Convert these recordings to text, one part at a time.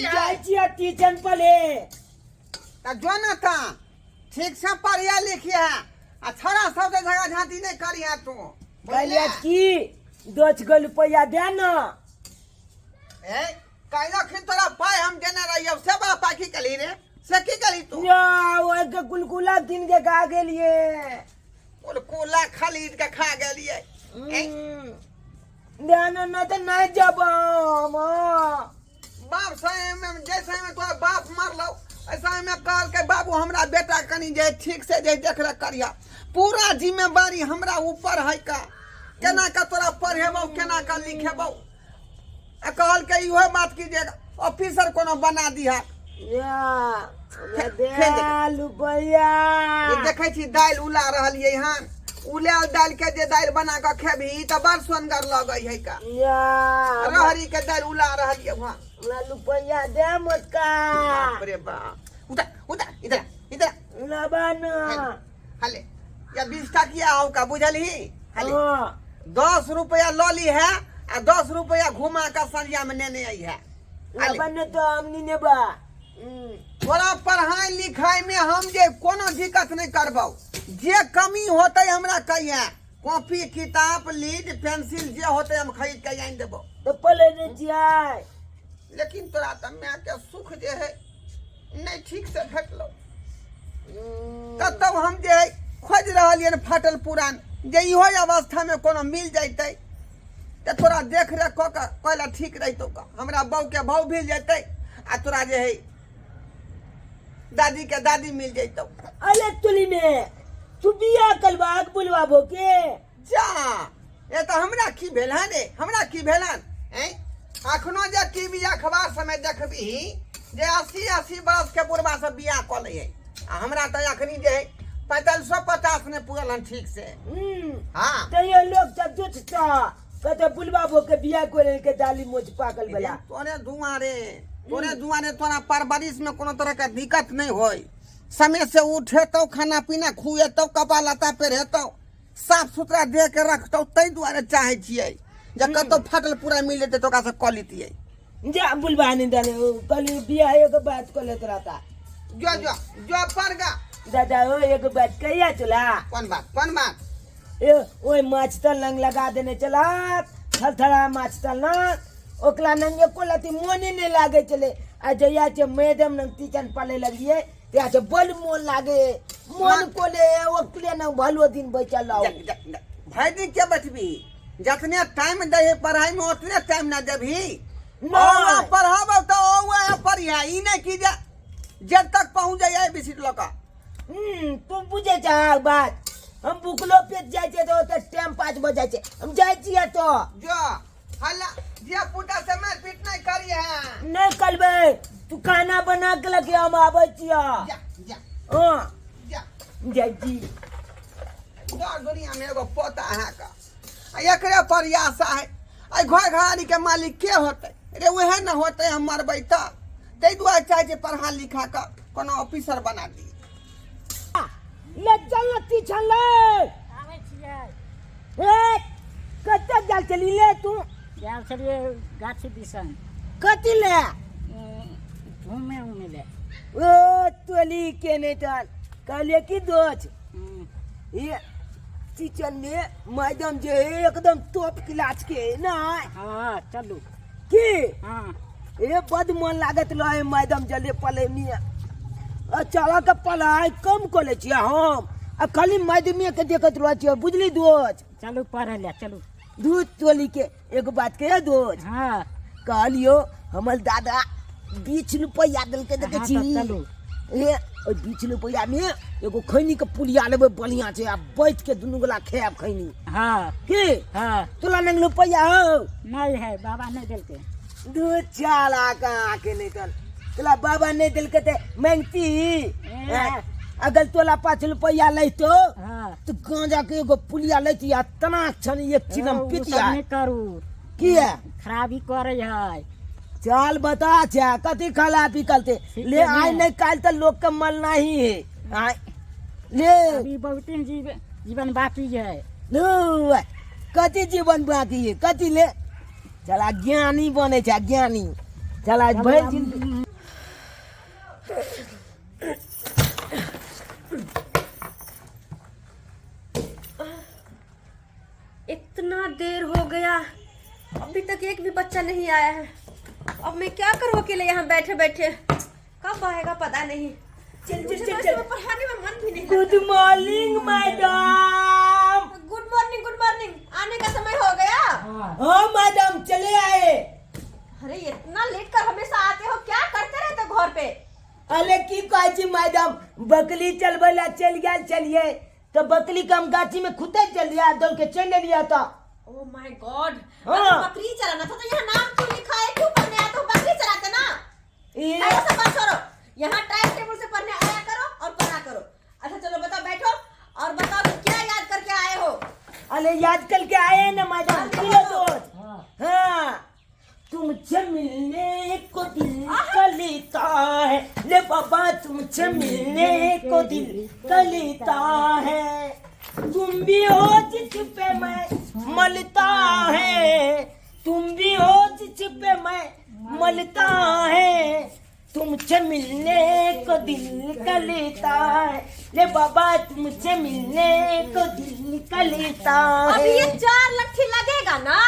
जाय छियै ट्यूशन पढ़े जो ना था ठीक से पढ़िया लिखिया आ छोरा सब के जगह झांटी नहीं करिया तू कहलिए की 2 रुपया दे ना ए काइला खिन तोरा पाए हम देना रहियो से बा पाखी कली रे से की कली तू या ओए के कुलकुला किन के खा गेलिए कुलकुला खरीद के खा गेलिए देना न तो नहीं जब बाप सही में जैसे में तोरा बाप मरलो ऐसा में कहल के बाबू हमरा बेटा कनी जे ठीक से जे देख रेख करिया पूरा जिम्मेवारी हमरा ऊपर है का केना का तोरा पढ़ेबो केना का लिखेबो आ कहल के इहो बात कीजिएगा ऑफिसर कोनो बना दिया या दे रुपया ये देखै छी दाल उला रहलिए हन उलाल दाल के जे दाल बना के खेबी त बड़ सुंदर लगै है का या रहरी के दाल उला रहलिए वहां ना रुपया दे मत का बाप रे बाप उधर उधर इधर इधर ना बना हले या 20 टकिया हो का बुझली हले 10 रुपया लॉली है आ 10 रुपया घुमा का सरिया में नेने आई है बने तो हमनी ने बा थोड़ा पढ़ाई लिखाई में हम जे कोनो दिक्कत नहीं करबो जे कमी होते हमरा कहिया कॉपी किताब लीड पेंसिल जे होते हम खरीद के आइन देबो तो पले ने जाय लेकिन तोरा त मैं के सुख जे है नहीं ठीक से भेटलो तब हम जे है खोज रहलिए न फाटल पुरान जे इहो अवस्था में कोनो मिल जाइते त तोरा देख रेख क के कहला ठीक रहितो का हमरा बहू के भाव मिल जाइते आ तोरा जे है दादी के दादी मिल जाइतो अरे तुली में तू बिया कलवाक बुलवाबो के जा ये तो हमरा की भेलन रे हमरा की भेलन हैं अखनो जे टीवी अखबार समय देखबी जे 80 बरस के बुढ़वा सब बियाह क ले आ हमरा त अखनी जे 45-50 ने पूरल ठीक से हां तो ये लोग सब जुटता कते बुलवाबो के बिया करे के डाली मोच पाकल बला तोरे दुआरे तोरा परवरिश में कोनो तरह का दिक्कत नहीं होई समय से उठे तो खाना पीना खुए तो कपड़ा लता पहरे तो साफ सुथरा दे के रखतो तै दुआरे चाहे छियै जे कतो फाटल पूरा मिल जेते तो का से क लितियै जा बुलवानी दाने कल बिया एक बात को लेत रहता जो परगा दादा ओ एक बात कहिया चला कौन बात ए ओए माछ तल लंग लगा देने चला थरथरा माछ तल ना ओकला नंगे कोलाती मोने ने लागे चले आ जया के मैडम नंग टीचन पले लगिए त्या से बल मोन लागे मन कोले ओकले न भलो दिन बचल लाओ भाई दिन के बैठबी जतने टाइम दे पढ़ाई में उतने टाइम ना देबी ना पढ़ाब तो ओए पढ़िया ई नहीं की जब तक पहुंच जाए बिसिट लका तुम बुझे चाह बात हम बुकलो पे जाय छे तो टाइम 5 बजे छे हम जाय छिए तो जो हल्ला जे पुटा से मैं पीट नहीं करी है नहीं करबे तू खाना बना के लगे हम आबै छिया जा हां जा जय जी दुनिया में एगो पोता है का एकरे पर आशा है आई घर घरानी के मालिक के होते रे वह न होते हम मरबै त तै दुआ चाहे जे पढ़ा लिखा का कोनो ऑफिसर बना दी ले चल ती चले आवे छियै ए कते जाल चली ले तू जाल छलिए गाछी दिसन कति ले घूमे ले ओ तोली के ने चल कहले की दोच ये टीचर ने मैडम जे एकदम टॉप क्लास के ना हां चलू की हां ए बद मन लागत रहे मैडम जले पले में चला के पढ़ाई कम कर छी हम आ खाली मैडम के देखत रह छी बुझली दोच चलू पढ़े ले चलू दूध तोली के एक बात के दोच हां कहलियो हमर दादा 20 रुपया दल के देखे छी चलू ए 20 रुपया में एगो खैनी के पुलिया लेबे बढ़िया छे आ बैठ के दुनु गोला खाब खैनी हां की हां तोला नंग रुपया हो नहीं है बाबा नहीं देल के दूध चाला का के नहीं तल तोला बाबा नहीं दिल के ते मांगती अगर तोला 5 रुपया लेतो हां तो गांजा के एगो पुलिया लेती आ तना छन एक चिलम पितिया नहीं करू की है खराबी करे है चल बता छा कथी खला पिकलते ले आइ नहीं काल त लोग के मन नहीं है आइ ले अभी बहुत जीवन बाकी है लो कथी जीवन बाकी है कथी ले चला ज्ञानी बने छा ज्ञानी चला भाई देर हो गया, अभी तक एक भी बच्चा नहीं आया है। अब मैं क्या करूँ अकेले यहाँ बैठे बैठे? कब आएगा पता नहीं। चल मुझे चल तो चल इसमें चल। पढ़ाने में मन भी नहीं good morning madam. Good morning, good morning. आने का समय हो गया। हाँ मैडम चले आए। अरे इतना लेट कर हमेशा आते हो, क्या करते रहते हो घर पे? अरे की कहै छी मैडम, बकरी चलबैला चल गेल छलिए तो बकरी के हम गाछी में खुदे चल दिया, दौड़ के चल लिया था। ओह माय गॉड, हाँ। बकरी चलाना था तो यहाँ नाम क्यों लिखा है? क्यों पढ़ने आते हो? बकरी चलाते ना। ये ऐसा बात करो, यहाँ टाइम टेबल से पढ़ने आया करो और पढ़ा करो। अच्छा चलो बताओ, बैठो और बताओ कि क्या याद करके आए हो? अरे याद कल के आए हैं ना मैडम, किलो दोस्त। हाँ तुमसे मिलने को दिल कलेता है, ले बाबा तुमसे मिलने को दिल कलेता है। तुम भी हो जिस पे मैं मलता है, तुम भी हो जिस पे मैं मलता है। तुमसे मिलने को दिल कलेता है, ले बाबा तुमसे मिलने को दिल कलेता अब है। ये 4 लट्ठी लगेगा ना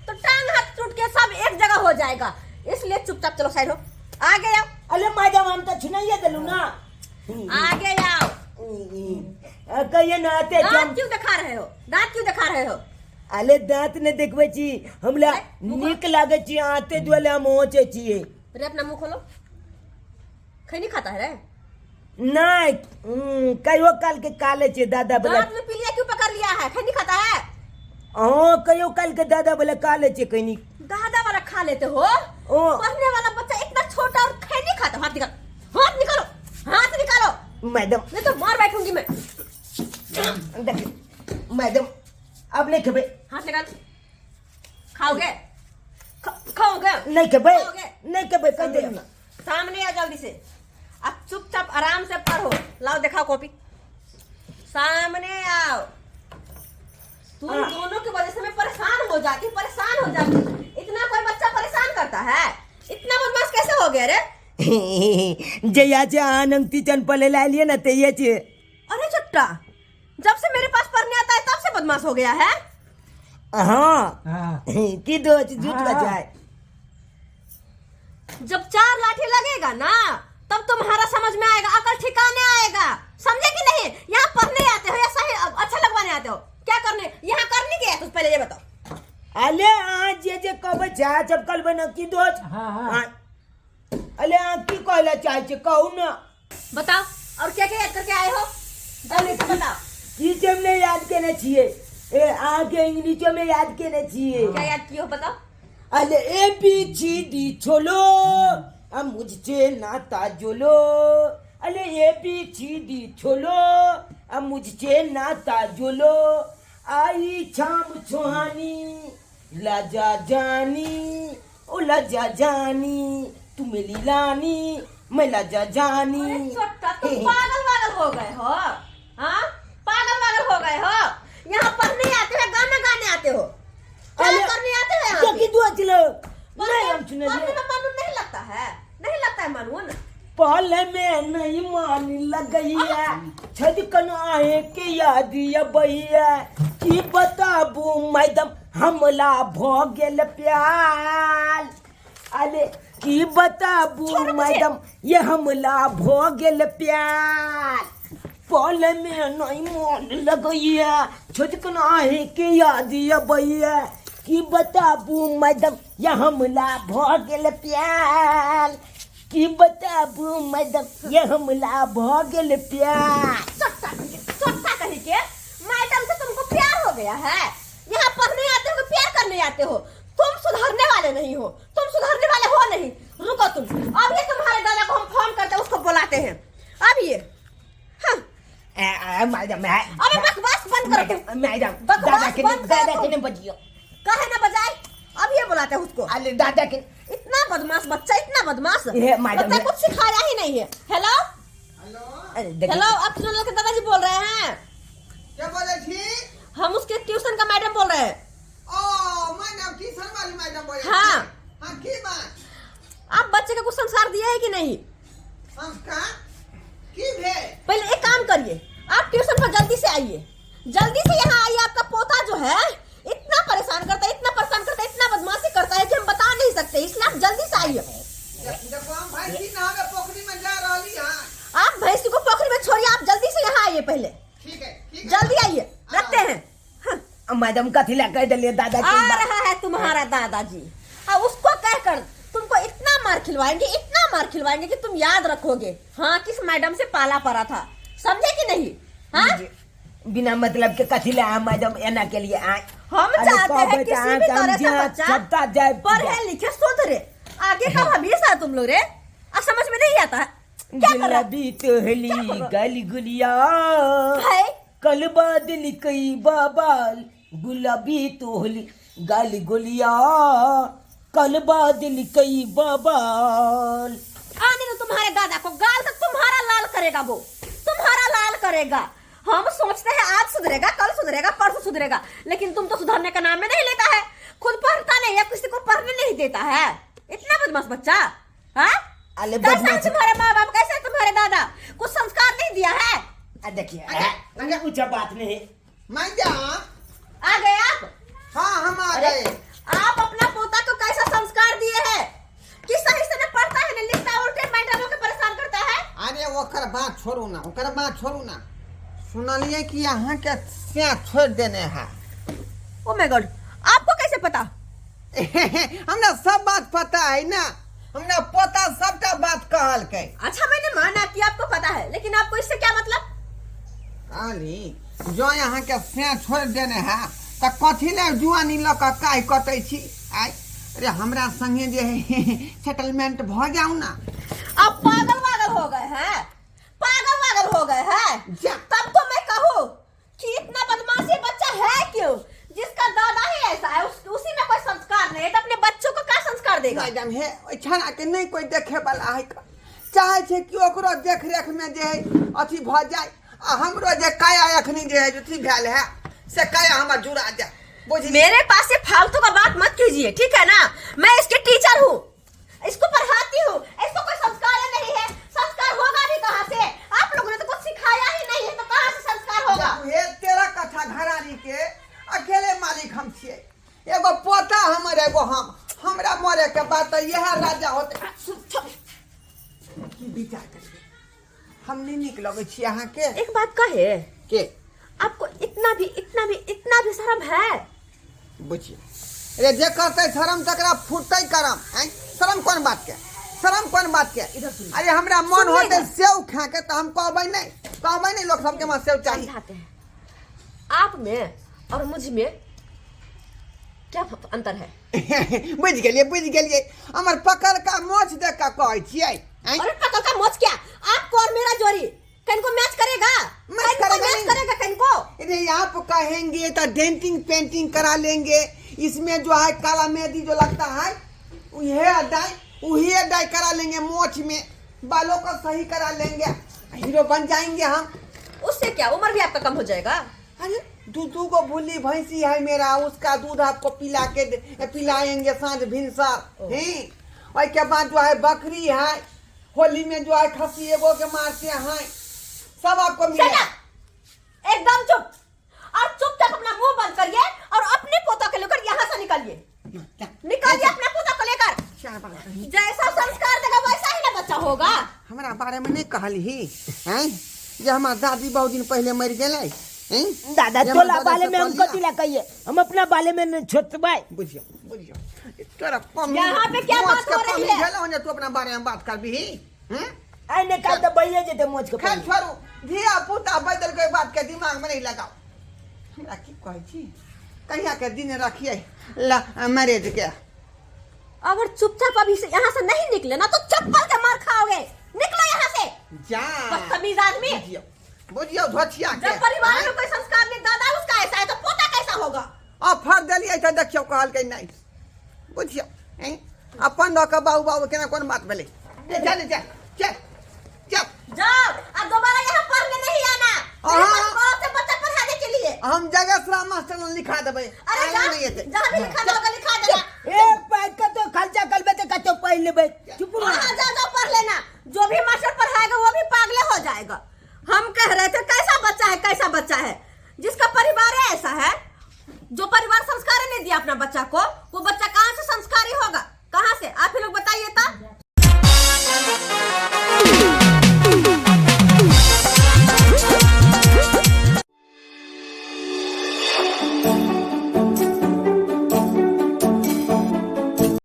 तो टांग हाथ टूट के सब एक जगह हो जाएगा, इसलिए चुपचाप चलो साइड हो। आगे आओ, अरे मैडम हम तो सुनाइए दिलू ना। आगे आओ। कहिए ना आते दांत क्यों दिखा रहे हो? दांत क्यों दिखा रहे हो? अरे दांत ने देखबे छी हमरा नीक लागे छी, आते दुआले हम होचे छिए। रे अपना मुंह खोलो। खैनी खाता है रे? नहीं कहियो काल के काले छे दादा बोले। दांत में पीलिया क्यों पकड़ लिया है? खैनी खाता है? हां कहियो काल के दादा बोले काले छे कहीं। दादा वाला खा लेते हो? ओ पढ़ने वाला बच्चा इतना छोटा और खैनी खाता? हाथ निकालो, हाथ निकालो, हाथ निकालो, मैडम नहीं तो मार बैठूंगी मैं। देखिए मैडम अब नहीं खेबे। हाथ निकाल। खाओगे? खाओगे? नहीं खेबे, खाओगे? नहीं खेबे कह दे ना। सामने आ जल्दी से। अब चुपचाप आराम से पढ़ो। लाओ दिखाओ कॉपी। सामने आओ। तुम दोनों की वजह से मैं परेशान हो जाती। इतना कोई बच्चा परेशान करता है? इतना बदमाश कैसे हो गया रे? जया जे आनंद टीचर पले ला लिए ना ते ये छे। अरे चट्टा, जब से मेरे पास पढ़ने आता है तब से बदमाश हो गया है। हाँ की दो झूठ का जाए। जब 4 लाठी लगेगा ना तब तुम्हारा समझ में आएगा, अकल ठिकाने आएगा। समझे कि नहीं? यहाँ पढ़ने आते हो या सही अच्छा लगवाने आते हो? क्या करने यहाँ करने के? तुझ पहले ये बताओ। अले आज जे कब जा जब कल बना की दो। हाँ अले की कहला चाहे छे कहू ना। बताओ और क्या क्या याद करके आए हो? जल्दी से बताओ। टीचर ने याद केने छिए, ए आगे इंग्लिश में याद केने छिए। क्या याद किए हो बताओ? अले A B C D chole अब मुझसे नाता जोलो। अले A B C D chole अब मुझसे नाता जोलो। आई छाम छुहानी लाजा जानी, ओ लाजा जानी तू मेरी लानी, मैं लाजा जानी। अरे छोटा, तुम पागल हो गए हो? हाँ पागल हो गए हो? यहाँ पढ़ने आते हो, गाना गाने आते हो? क्या अरे, करने आते हो यहाँ तो पे? की दुआ चलो नहीं हम सुने पढ़ने में मन नहीं लगता है? नहीं लगता है मन? पहले में नहीं मान लगई है, छदकन आए के याद या बहिया की बताबू मैडम हमला भ गेल प्याल। अरे की बताबू मैडम ये हमला भ गेल प्याल। पहले में नहीं मान लगई है, छदकन आए के याद या बहिया की बताबू मैडम ये हमला भ गेल प्याल। की बताबू मैडम ये हमला भ गेल प्यार। चोट्टा कहीं के मैडम से तुमको प्यार हो गया है? यहाँ पढ़ने आते हो कि प्यार करने आते हो? तुम सुधरने वाले नहीं हो, तुम सुधरने वाले हो नहीं। रुको तुम, अब ये तुम्हारे दादा को हम फोन करते हैं, उसको बुलाते हैं। अब ये मैडम अबे बकवास बंद करो। मैडम बकवास बंद दादा करो। के ने बजियो। कहे ना बजाए, अब ये बुलाते हैं उसको। अरे दादा के इतना बदमाश बच्चा, इतना बदमाश ये मैडम बच्चा कुछ सिखाया ही नहीं है। हेलो अरे देखिए हेलो, आप सुनल के दादाजी बोल रहे हैं? क्या बोले थी? हम उसके ट्यूशन का मैडम बोल रहे हैं। ओ मैडम, ट्यूशन वाली मैडम बोले। हाँ। हाँ की बात? आप बच्चे को कुछ संस्कार दिए है कि नहीं? संस्कार की भे? पहले एक काम करिए, आप ट्यूशन पर जल्दी से आइए, जल्दी से यहाँ आइए। आपका पोता जो है इतना परेशान मैडम कथी ला कह दिलिए दादा आ की बात? रहा है तुम्हारा दादाजी, और उसको कहकर तुमको इतना मार खिलवाएंगे कि तुम याद रखोगे हाँ किस मैडम से पाला पड़ा था, समझे कि नहीं? हाँ बिना मतलब के कथी ला मैडम एना के लिए आए? हम अरे चाहते हैं कहबे किसी तऽ भी अहाँके तरह हम से जात बच्चा सप्ताह जाए पढ़े लिखे सुधरे, आगे का हमेशा तुम लोग रे अब समझ में नहीं आता है क्या कर रहा गुलाबी तोहली गली गुलिया है? कल बादल कई बाबाल गुलाबी तोहली गाली गुलिया कल बादल कई बाबाल। आने दो तुम्हारे दादा को, गाल तक तुम्हारा लाल करेगा, वो तुम्हारा लाल करेगा। हम सोचते हैं आज सुधरेगा, कल सुधरेगा, परसों सुधरेगा, लेकिन तुम तो सुधरने का नाम में नहीं लेता है, खुद पढ़ता नहीं या किसी को पढ़ने नहीं देता है। इतना बदमाश बच्चा। हाँ अरे कैसा है बदमाश तुम्हारे माँ बाप, कैसा है तुम्हारे दादा, कुछ संस्कार नहीं दिया है? देखिए कुछ बात नहीं है। मैं जा आ गए आप? हाँ हम आ अरे, गए। आप अपना पोता को कैसा संस्कार दिए हैं कि सही से न पढ़ता है न लिखता है, उल्टे मैडमों के परेशान करता है? अरे ओकर बात छोड़ू ना, सुनलिए कि यहाँ के क्या छोड़ देने हैं। ओ माय गॉड, आपको कैसे पता? हमरा सब बात पता है ना, हमरा पता सबटा बात कहल के। अच्छा मैंने माना कि आपको पता है, लेकिन आपको इससे क्या मतलब? अली जो यहाँ के से छोड़ देने हैं तो कथी ले जुआनी ल के काहे कटै छी? आय अरे हमरा संगे जे है सेटलमेंट भ जाऊ ना। आप पागल हो गए हैं, पागल हो गए हैं। जा। तब तो मैं कहूँ कि इतना बदमाशी बच्चा है क्यों, जिसका दादा ही ऐसा है, उसी में कोई संस्कार नहीं है, तो अपने बच्चों को क्या संस्कार देगा? मैडम है छना के नहीं कोई देखे वाला है, चाहे छे कि ओकरो देख रेख में जे है अथी भ जाए, आ हमरो जे काया अखनी जे है अथी भेल है से काया हमर जुड़ा जाए। बुझली? मेरे पास से फालतू का बात मत कीजिए, ठीक है ना? मैं इसके टीचर हूँ, इसको पढ़ाती हूँ, इसको कोई संस्कार नहीं है। संस्कार होगा भी कहाँ से? आप लोगों ने तो कुछ सिखाया ही नहीं है, तो कहाँ से संस्कार होगा? ये तेरा कथा घरारी के अकेले मालिक हम छिए, एगो पोता हमर एगो हमरा मरे के बाद तो यह राजा होते। की विचार करिए, हम नहीं निक लगे छी अहाँ के। एक बात कहे, के आपको इतना भी शर्म है? बुझिए रे जे करते शर्म तकरा फुटते करम हैं। शर्म कौन बात के? इधर सुनिए। अरे हमरा मन सुनिए होते ना। सेव खा के तो हम कहबै नहीं लोग सबके मन सेव चाहिए। समझाते हैं, आप में और मुझ में क्या अंतर है? बुझ गेलिए हमर पकड़ का मोछ देख के कहै छियै हैं? अरे पकड़ का मोच क्या, आपको और मेरा जोड़ी कहीं को मैच करेगा? कहीं को? अरे आप कहेंगे तो डेंटिंग पेंटिंग करा लेंगे, इसमें जो है काला मेहंदी जो लगता है वही डाई करा लेंगे, मोछ में बालों को सही करा लेंगे, हीरो बन जाएंगे हम। उससे क्या उम्र भी आपका कम हो जाएगा? अरे दूध को भूली भैंसी है मेरा, उसका दूध आपको पिलाएंगे सांझ भिनसर हैं। और के बाद जो है बकरी है, होली में जो है खसी एगो के मारते हैं, सब आपको मिलेगा। एकदम चुप, और चुपचाप अपना मुंह बंद करिए और अपने पोता को लेकर यहाँ से निकलिए अपने पोता को लेकर। जैसा संस्कार देगा वैसा ही ना बच्चा होगा। हमारा बारे में नहीं कहली हैं जे हमार दादी बहुत दिन पहले मर गए हैं। दादा तोला बाले में हम कथी ला कहिए, हम अपना बाले में न छोटबाई। बुझियो तोरा कम यहाँ पे क्या बात हो रही है? है तू अपना बारे में बात कर भी हैं। आइने का तो बइये जेते मोच के खैर छोड़ू, धिया पुता बदल के बात के दिमाग में नहीं लगाओ। हमरा की कहै छी, कहिया के दिन रखिए मैरिज के। अगर चुपचाप अभी से यहाँ से नहीं निकले ना तो चप्पल के मार खाओगे। निकलो यहाँ से, जा बदतमीज आदमी। बुझियो धोछिया के जब परिवार में कोई संस्कार नहीं, दादा उसका ऐसा है तो पोता कैसा होगा? ऑफर दिलिए तो देखियो कहल के नहीं। बुझियो हैं अपन दो के बाबू केना कोन बात भेलै। चल जाओ, अब दोबारा यहाँ पढ़ने नहीं आना। से बच्चा पढ़ाने के लिए हम जगह मास्टर ने लिखा देबै। अरे नहीं येते जहाँ भी लिखा होगा लिखा देना। एक पैक का तो खर्चा करबे ते कतो पढ़ लेबे। चुप रह। वहाँ जाओ पढ़ लेना, जो भी मास्टर पढ़ाएगा वो भी पागले हो जाएगा। हम कह रहे थे कैसा बच्चा है जिसका परिवार ऐसा है, जो परिवार संस्कार नहीं दिया अपना बच्चा को, वो बच्चा